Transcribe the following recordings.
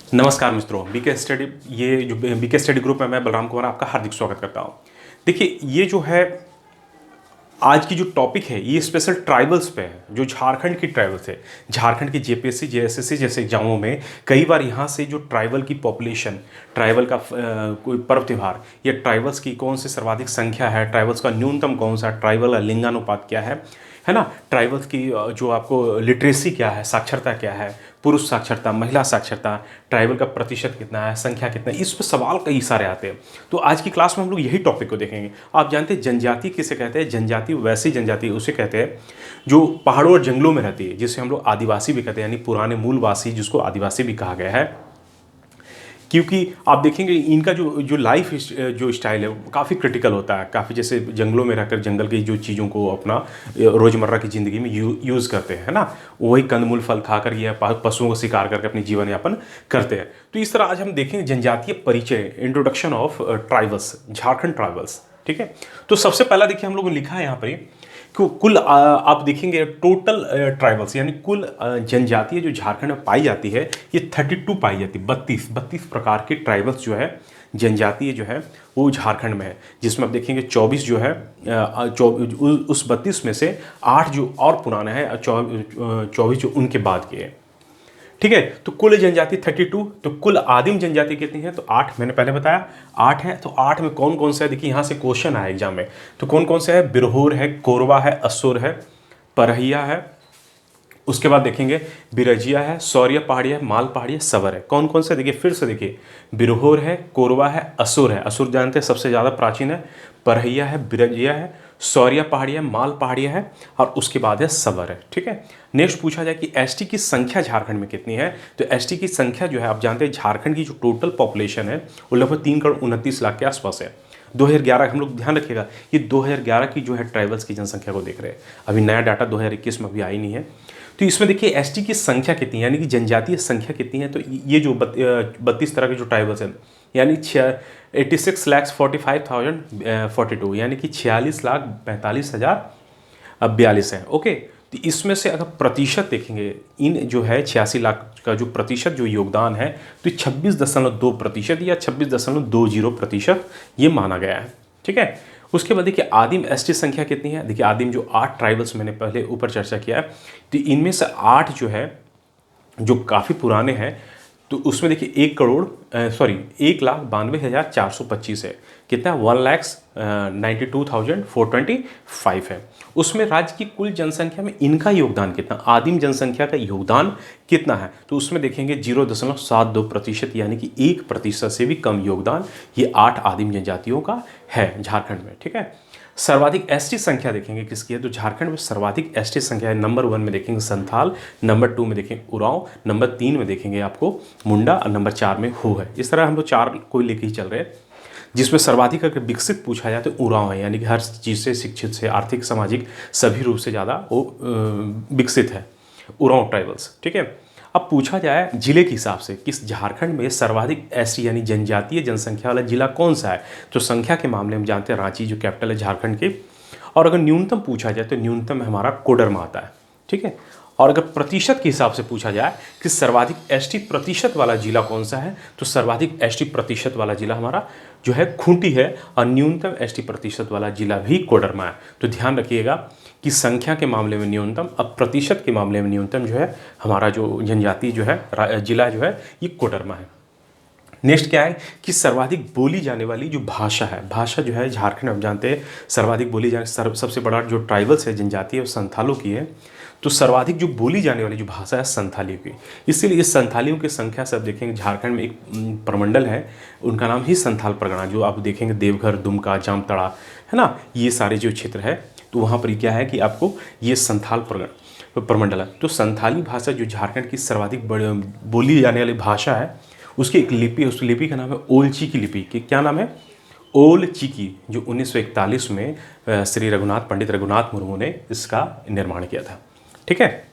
नमस्कार मित्रों, BK study group में मैं बलराम कुमार आपका हार्दिक स्वागत करता हूं। देखिए, ये जो है आज की जो टॉपिक है ये स्पेशल ट्राइबल्स पे है, जो झारखंड की ट्राइबल्स है। झारखंड की जेपीएससी जेएसएससी जैसे एग्जामों में कई बार यहाँ से जो ट्राइबल की पॉपुलेशन, ट्राइबल का कोई पर्व त्यौहार या ट्राइबल्स की कौन सी सर्वाधिक संख्या है, ट्राइबल्स का न्यूनतम कौन सा, ट्राइबल का लिंगानुपात क्या है ना, ट्राइबल्स की जो आपको लिटरेसी क्या है, साक्षरता क्या है, पुरुष साक्षरता, महिला साक्षरता, ट्राइबल का प्रतिशत कितना है, संख्या कितना है, इस पर सवाल कई सारे आते हैं। तो आज की क्लास में हम लोग यही टॉपिक को देखेंगे। आप जानते हैं जनजाति किसे कहते हैं? जनजाति वैसी जनजाति उसे कहते हैं जो पहाड़ों और जंगलों में रहती है, जिसे हम लोग आदिवासी भी कहते हैं, यानी पुराने मूलवासी, जिसको आदिवासी भी कहा गया है। क्योंकि आप देखेंगे इनका जो जो लाइफ जो स्टाइल है वो काफ़ी क्रिटिकल होता है। काफ़ी जैसे जंगलों में रहकर जंगल की जो चीज़ों को अपना रोज़मर्रा की ज़िंदगी में यूज़ करते हैं ना, वही कंदमूल फल खाकर या पशुओं को शिकार करके अपनी जीवन यापन करते हैं। तो इस तरह आज हम देखेंगे जनजातीय परिचय, introduction of tribals, Jharkhand tribals. ठीक है, तो सबसे पहला देखिए हम लोगों ने लिखा है यहाँ पर कुल आप देखेंगे टोटल ट्राइबल्स यानी कुल जनजातीय जो झारखंड में पाई जाती है ये 32 पाई जाती है। 32 प्रकार के ट्राइबल्स जो है, जनजातीय जो है वो झारखंड में है, जिसमें आप देखेंगे 24 जो है उस 32 में से 8 जो और पुराने हैं, 24 जो उनके बाद के हैं। ठीक है, तो कुल जनजाति 32। तो कुल आदिम जनजाति कितनी है? तो 8, मैंने पहले बताया 8 है। तो 8 में कौन कौन से है? देखिए यहाँ से क्वेश्चन आया एग्जाम में, तो कौन कौन से है? बिरहोर है, कोरवा है, असुर है, परहिया है, उसके बाद देखेंगे बिरजिया है, सौर्य पहाड़ी है, माल पहाड़ी है, सवर है। कौन कौन से? देखिए फिर से देखिए, बिरहोर है, कोरवा है, असुर है, असुर जानते हैं सबसे ज़्यादा प्राचीन है, परहिया है, बिरजिया है, सौर्य पहाड़ी है, माल पहाड़ी है, और उसके बाद है सवर है। ठीक है, नेक्स्ट पूछा जाए कि एसटी की संख्या झारखंड में कितनी है? तो एसटी की संख्या जो है, आप जानते हैं झारखंड की जो टोटल पॉपुलेशन है वो लगभग 3,29,00,000 के आसपास है। 2011, हम लोग ध्यान रखिएगा, ये 2011 की जो है ट्राइबल्स की जनसंख्या को देख रहे हैं, अभी नया डाटा 2021 में अभी आई नहीं है। तो इसमें देखिए एसटी की संख्या कितनी है, यानी कि जनजातीय संख्या कितनी है? तो ये जो 32 तरह के जो ट्राइबल्स हैं, यानी 86,45,042, यानी कि 46,45,042 है। ओके, तो इसमें से अगर प्रतिशत देखेंगे, इन जो है 86 लाख का जो प्रतिशत जो योगदान है, तो 26.2% या 26.20% ये माना गया है। ठीक है, उसके बाद देखिए आदिम एसटी संख्या कितनी है? देखिए आदिम जो 8 ट्राइबल्स मैंने पहले ऊपर चर्चा किया है, तो इनमें से 8 जो है जो काफ़ी पुराने हैं, तो उसमें देखिए 1,92,425 है। कितना? 1,92,425 है। उसमें राज्य की कुल जनसंख्या में इनका योगदान कितना, आदिम जनसंख्या का योगदान कितना है? तो उसमें देखेंगे 0.72%, यानी कि 1% से भी कम योगदान ये 8 आदिम जनजातियों का है झारखंड में। ठीक है, सर्वाधिक एसटी संख्या देखेंगे किसकी है? तो झारखंड में सर्वाधिक एसटी संख्या है, नंबर 1 में देखेंगे संथाल, नंबर 2 में देखेंगे उरांव, नंबर 3 में देखेंगे आपको मुंडा, और नंबर 4 में हो है। इस तरह हम लोग 4 कोई लेके ही चल रहे हैं, जिसमें सर्वाधिक अगर विकसित पूछा जाए तो उरांव है, यानी कि हर चीज़ से, शिक्षित से, आर्थिक, सामाजिक सभी रूप से ज़्यादा वो विकसित है उरांव ट्राइबल्स। ठीक है, अब पूछा जाए जिले के हिसाब से कि झारखंड में सर्वाधिक एसटी यानी जनजातीय जनसंख्या वाला जिला कौन सा है? तो संख्या के मामले में जानते हैं रांची जो कैपिटल है झारखंड की, और अगर न्यूनतम पूछा जाए तो न्यूनतम हमारा कोडरमा आता है। ठीक है, और अगर प्रतिशत के हिसाब से पूछा जाए कि सर्वाधिक एसटी प्रतिशत वाला जिला कौन सा है, तो सर्वाधिक एसटी प्रतिशत वाला जिला हमारा जो है खूंटी है, और न्यूनतम एसटी प्रतिशत वाला जिला भी कोडरमा है। तो ध्यान रखिएगा कि संख्या के मामले में न्यूनतम, अब प्रतिशत के मामले में न्यूनतम जो है हमारा जो जनजाति जो है जिला जो है ये कोडरमा है। नेक्स्ट क्या है कि सर्वाधिक बोली जाने वाली जो भाषा है, भाषा जो है झारखंड में जानते हैं सर्वाधिक बोली जाने, सबसे बड़ा जो ट्राइबल्स है जनजाति है वो संथालों की है। तो सर्वाधिक जो बोली जाने वाली जो भाषा है संथालियों की, इसीलिए इस संथालियों की संख्या से आप देखेंगे झारखंड में एक प्रमंडल है, उनका नाम ही संथाल परगना, जो आप देखेंगे देवघर, दुमका, जामताड़ा है ना, ये सारे जो क्षेत्र है, तो वहाँ पर क्या है कि आपको ये संथाल प्रमंडल है। तो संथाली भाषा जो झारखंड की सर्वाधिक बोली जाने वाली भाषा है, उसकी एक लिपि है, उस लिपि का नाम है ओलची की लिपि। क्या नाम है? ओल चिकी, जो 1941 में पंडित रघुनाथ मुर्मू ने इसका निर्माण किया था। ठीक है,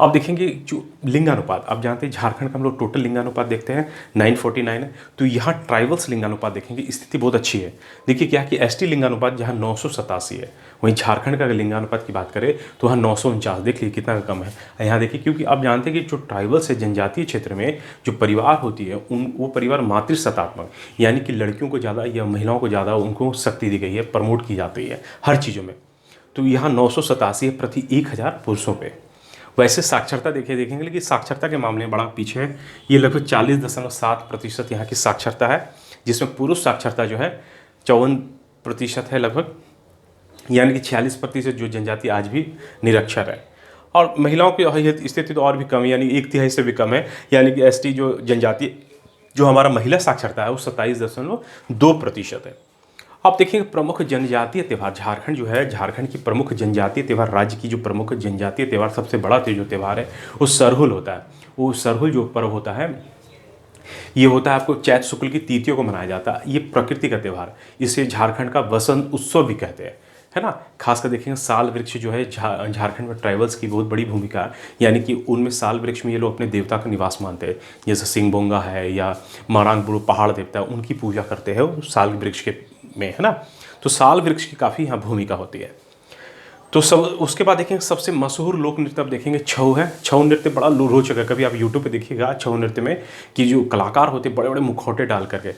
अब देखेंगे जो लिंगानुपात, आप जानते हैं झारखंड का हम लोग टोटल लिंगानुपात देखते हैं 949 है, तो यहाँ ट्राइबल्स लिंगानुपात देखेंगे स्थिति बहुत अच्छी है। देखिए क्या कि एसटी लिंगानुपात जहाँ 987 है, वहीं झारखंड का अगर लिंगानुपात की बात करें तो वहाँ 949, देख लीजिए कितना कम है। यहाँ देखिए क्योंकि आप जानते हैं कि जो ट्राइबल्स है जनजातीय क्षेत्र में जो परिवार होती है वो परिवार मातृसत्तात्मक, यानी कि लड़कियों को ज़्यादा या महिलाओं को ज़्यादा उनको शक्ति दी गई है, प्रमोट की जाती है हर चीज़ों में। तो यहाँ 987 है प्रति 1000 पुरुषों पे। वैसे साक्षरता देखेंगे, लेकिन साक्षरता के मामले में बड़ा पीछे है। ये लगभग 40.7% यहाँ की साक्षरता है, जिसमें पुरुष साक्षरता जो है 54% है लगभग, यानी कि 46% जो जनजाति आज भी निरक्षर है। और महिलाओं की स्थिति तो और भी कम है, यानी 1/3 से भी कम है, यानी कि एसटी जो जनजाति जो हमारा महिला साक्षरता है वो 27.2% है। अब देखिए प्रमुख जनजातीय त्यौहार, झारखंड जो है, झारखंड की प्रमुख जनजातीय त्यौहार, राज्य की जो प्रमुख जनजातीय त्यौहार सबसे बड़ा जो त्यौहार है वो सरहुल होता है। वो सरहुल जो पर्व होता है ये होता है आपको चैत शुक्ल की तिथियों को मनाया जाता है। ये प्रकृति का त्यौहार, इसे झारखंड का वसंत उत्सव भी कहते हैं, है ना। खासकर देखेंगे साल वृक्ष जो है झारखंड में ट्राइबल्स की बहुत बड़ी भूमिका है, यानी कि उनमें साल वृक्ष में ये लोग अपने देवता का निवास मानते हैं। जैसे सिंगबोंगा है या मारांग बुड़ो पहाड़ देवता है, उनकी पूजा करते हैं वो साल वृक्ष के में, है ना। तो साल वृक्ष की काफ़ी यहाँ भूमिका होती है। तो सब उसके बाद देखेंगे सबसे मशहूर लोक नृत्य अब देखेंगे छऊ है। छऊ नृत्य बड़ा रोचक है, कभी आप यूट्यूब पे देखिएगा छऊ नृत्य में कि जो कलाकार होते हैं बड़े बड़े मुखौटे डाल करके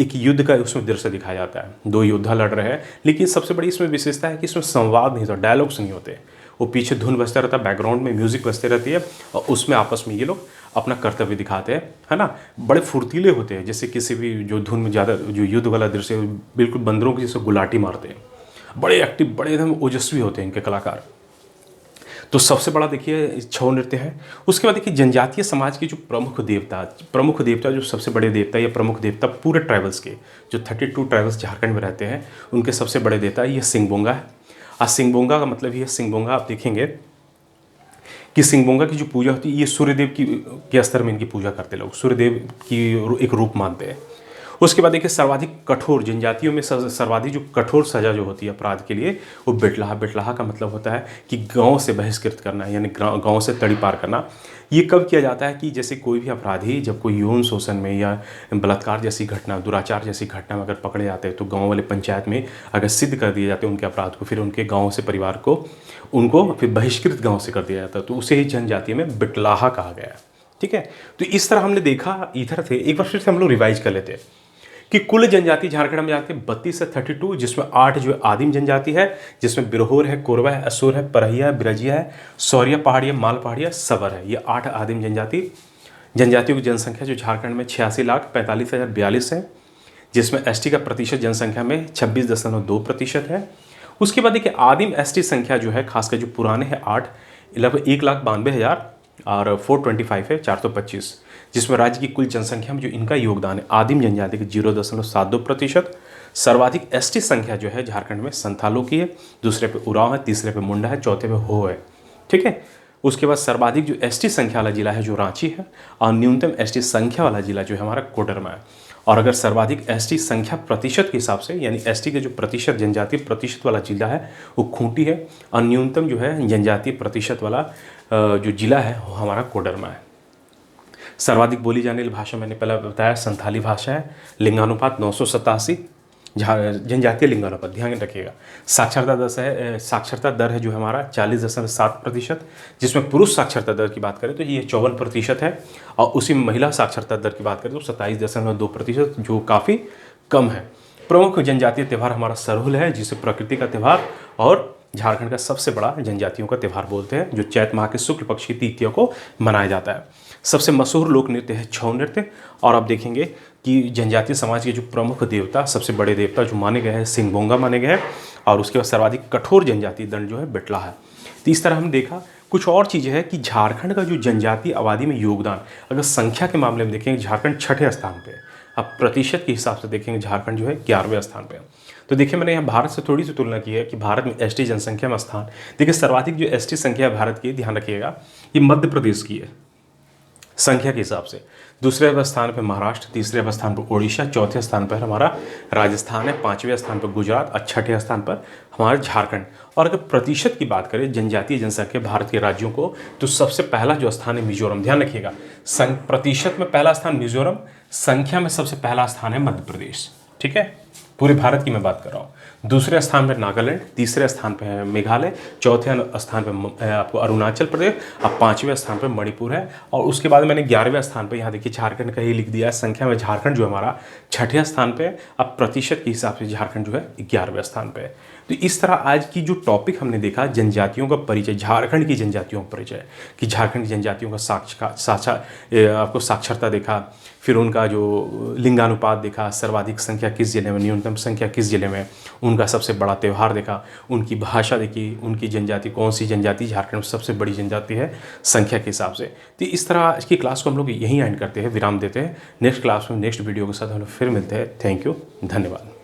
एक युद्ध का उसमें दृश्य दिखाया जाता है। दो योद्धा लड़ रहे हैं, लेकिन सबसे बड़ी इसमें विशेषता है कि इसमें संवाद नहीं होता, डायलॉग्स नहीं होते। वो पीछे धुन बजता रहता है, बैकग्राउंड में म्यूजिक बजते रहती है और उसमें आपस में ये लोग अपना कर्तव्य दिखाते हैं, है ना। बड़े फुर्तीले होते हैं, जैसे किसी भी जो धुन में ज़्यादा जो युद्ध वाला दृश्य बिल्कुल बंदरों की जैसे गुलाटी मारते हैं, बड़े एक्टिव, बड़े एकदम ओजस्वी होते हैं इनके कलाकार। तो सबसे बड़ा देखिए छऊ नृत्य है। उसके बाद देखिए जनजातीय समाज की जो प्रमुख देवता जो सबसे बड़े देवता या प्रमुख देवता पूरे ट्राइबल्स के, जो 32 ट्राइबल्स झारखंड में रहते हैं, उनके सबसे बड़े देवता ये सिंगबोंगा है। और सिंगबोंगा का मतलब ये सिंगबोंगा आप देखेंगे कि सिंगबोंगा की जो पूजा होती है ये सूर्यदेव के स्तर में इनकी पूजा करते लोग, सूर्यदेव की एक रूप मानते हैं। उसके बाद देखिए सर्वाधिक कठोर जनजातियों में सर्वाधिक जो कठोर सज़ा जो होती है अपराध के लिए वो बिटलाहा का मतलब होता है कि गांव से बहिष्कृत करना, यानी गांव से तड़ी पार करना। ये कब किया जाता है कि जैसे कोई भी अपराधी जब कोई यौन शोषण में या बलात्कार जैसी घटना, दुराचार जैसी घटना में अगर पकड़े जाते हैं तो गाँव वाले पंचायत में अगर सिद्ध कर दिए जाते हैं उनके अपराध को, फिर उनके गाँव से परिवार को उनको फिर बहिष्कृत गाँव से कर दिया जाता है, तो उसे ही जनजाति में बिटलाहा कहा गया है। ठीक है, तो इस तरह हमने देखा इधर थे। एक बार फिर से हम लोग रिवाइज कर लेते हैं कि कुल जनजाति झारखंड में जाते हैं 32 से 32, जिसमें 8 जो आदिम जनजाति है, जिसमें बिरहोर है, कोरवा है, असुर है, परहिया है, बिरजिया है, सौरिया पहाड़िया, माल पहाड़िया, सबर है। ये 8 आदिम जनजातियों की जनसंख्या जो झारखंड में 86,45,042 है, जिसमें एसटी का प्रतिशत जनसंख्या में 26.2% है। उसके बाद देखिए आदिम एसटी संख्या जो है खासकर जो पुराने हैं 8 लगभग 1,92,000 और 425 है 425, जिसमें राज्य की कुल जनसंख्या में जो इनका योगदान है आदिम जनजाति के 0.72%। सर्वाधिक एसटी संख्या जो है झारखंड में संथालों की है, दूसरे पे उरांव है, तीसरे पे मुंडा है, चौथे पे हो है। ठीक है, उसके बाद सर्वाधिक जो एसटी संख्या वाला जिला है जो रांची है, और न्यूनतम एसटी संख्या वाला जिला जो है हमारा कोडरमा है। और अगर सर्वाधिक एसटी संख्या प्रतिशत के हिसाब से, यानी एसटी के जो प्रतिशत जनजातीय प्रतिशत वाला जिला है वो खूंटी है, और न्यूनतम जो है जनजातीय प्रतिशत वाला जो जिला है वो हमारा कोडरमा है। सर्वाधिक बोली जाने वाली भाषा मैंने पहले बताया संथाली भाषा है। लिंगानुपात 987, जनजातीय लिंगानुपात ध्यान रखिएगा। साक्षरता दर है जो हमारा 40.7%, जिसमें पुरुष साक्षरता दर की बात करें तो ये 54% है, और उसी में महिला साक्षरता दर की बात करें तो 27.2%, जो काफ़ी कम है। प्रमुख जनजातीय त्यौहार हमारा सरहुल है, जिसे प्रकृति का त्यौहार और झारखंड का सबसे बड़ा जनजातियों का त्यौहार बोलते हैं, जो चैत माह के शुक्ल पक्ष की तिथियों को मनाया जाता है। सबसे मशहूर लोक नृत्य है छऊ नृत्य। और आप देखेंगे कि जनजातीय समाज के जो प्रमुख देवता, सबसे बड़े देवता जो माने गए हैं सिंगबोंगा माने गए हैं, और उसके बाद सर्वाधिक कठोर जनजातीय दंड जो है बिटला है। तो इस तरह हम देखा कुछ और चीज़ें हैं कि झारखंड का जो जनजातीय आबादी में योगदान, अगर संख्या के मामले में देखेंगे झारखंड 6ठे स्थान पे। अब प्रतिशत के हिसाब से देखेंगे झारखंड जो है 11वें स्थान पे। तो देखिए मैंने यहाँ भारत से थोड़ी सी तुलना की है कि भारत में एसटी जनसंख्या में स्थान, देखिए सर्वाधिक जो एसटी संख्या है भारत की, ध्यान रखिएगा, ये मध्य प्रदेश की है। संख्या के हिसाब से। दूसरे स्थान पर महाराष्ट्र, तीसरे स्थान पर उड़ीसा, चौथे स्थान पर हमारा राजस्थान है, पांचवें स्थान पर गुजरात और छठे स्थान पर हमारा झारखंड। और अगर प्रतिशत की बात करें जनजातीय जनसंख्या भारत के राज्यों को, तो सबसे पहला जो स्थान है मिजोरम। ध्यान रखिएगा, प्रतिशत में पहला स्थान मिजोरम, संख्या में सबसे पहला स्थान है मध्य प्रदेश। ठीक है, पूरे भारत की मैं बात कर रहा हूँ। दूसरे स्थान पर नागालैंड, तीसरे स्थान पर है मेघालय, चौथे स्थान पर आपको अरुणाचल प्रदेश, अब पांचवें स्थान पर मणिपुर है। और उसके बाद मैंने 11वें स्थान पर यहाँ देखिए झारखंड का ही लिख दिया है। संख्या में झारखंड जो हमारा छठे स्थान पे, अब प्रतिशत के हिसाब से झारखंड जो है 11वें स्थान पे है। तो इस तरह आज की जो टॉपिक हमने देखा, जनजातियों का परिचय, झारखंड की जनजातियों का परिचय, कि झारखंड की जनजातियों का आपको साक्षरता देखा, फिर उनका जो लिंगानुपात देखा, सर्वाधिक संख्या किस जिले में, न्यूनतम संख्या किस जिले में, उनका सबसे बड़ा त्यौहार देखा, उनकी भाषा देखी, उनकी जनजाति कौन सी जनजाति झारखंड में सबसे बड़ी जनजाति है संख्या के हिसाब से। तो इस तरह आज की क्लास को हम लोग यहीं एंड करते हैं, विराम देते हैं। नेक्स्ट क्लास में नेक्स्ट वीडियो के साथ हम लोग फिर मिलते हैं। थैंक यू, धन्यवाद।